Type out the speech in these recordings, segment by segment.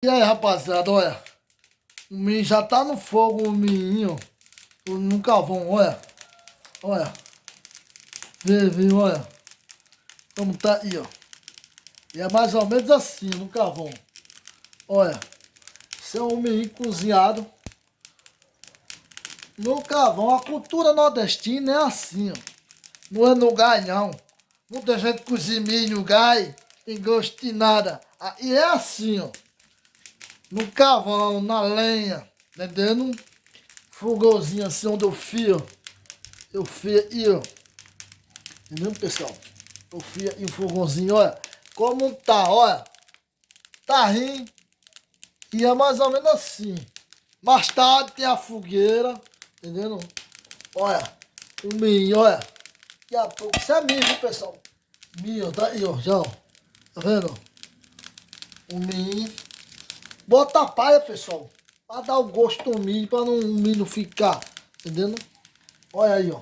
E aí, rapaziada, olha. O milho já tá no fogo, o milhinho. No carvão, olha. Olha. Vê, olha. Como tá aí, ó. E é mais ou menos assim, no carvão. Olha. Isso é um milho cozinhado no carvão. A cultura nordestina é assim, ó. Não é no gás, não. Muita gente cozinha milho no gás, tem gosto de nada. E é assim, ó. No carvão, na lenha, entendendo? Fogãozinho assim onde eu fio. Eu fio aí, ó. Entendeu, pessoal? Eu fio aí o fogãozinho, olha. Como tá, olha. Tá rindo. E é mais ou menos assim. Mais tarde tem a fogueira, entendendo? Olha. O milho, olha. Daqui a pouco. Isso é milho, viu, pessoal? Milho, tá aí, ó. Já, ó. Tá vendo? O milho. Bota a palha, pessoal. Pra dar o gosto do milho, pra não, o milho ficar, entendendo? Olha aí, ó.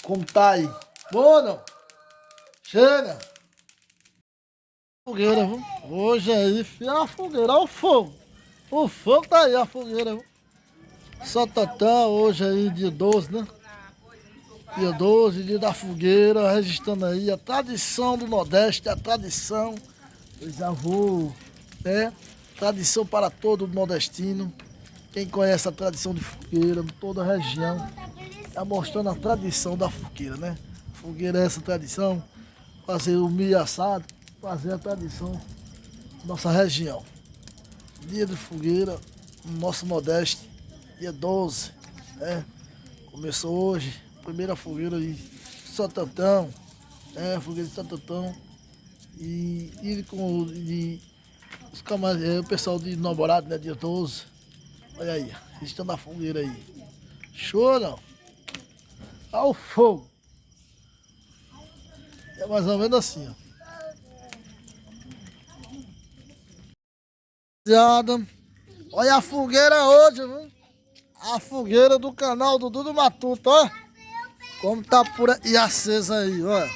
Como tá aí. Bom, não? Chega. Fogueira, viu? Hoje aí, filho, a fogueira. Olha o fogo. O fogo tá aí, a fogueira, viu? Satatá, hoje aí, dia 12, né? Dia 12, dia da fogueira, registrando aí a tradição do Nordeste, a tradição dos avôs, né? Tradição para todo nordestino. Quem conhece a tradição de fogueira, de toda a região, está mostrando a tradição da fogueira, né? Fogueira é essa tradição, fazer o milho assado, fazer a tradição da nossa região. Dia de fogueira no nosso Nordeste, dia 12, né? Começou hoje, primeira fogueira de Santo fogueira de Santo Antão, e com os o pessoal de Namorado, né? Dia 12. Olha aí, eles estão na fogueira aí. Show, não? Olha o fogo. É mais ou menos assim, ó. Rapaziada, olha a fogueira hoje, viu? A fogueira do canal do Dudu Matuto, ó. Como tá pura e acesa aí, ó.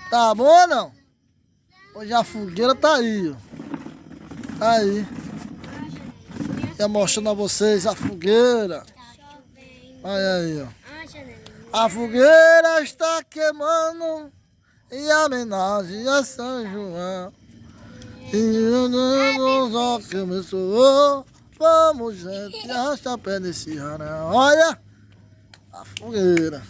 Tá bom ou não? Hoje a fogueira tá aí, ó. Tá aí. Ia mostrando a vocês a fogueira. Olha aí, ó. A fogueira está queimando em homenagem a São João. E o já começou. Vamos, gente, arrasta a pé nesse rana. Olha a fogueira.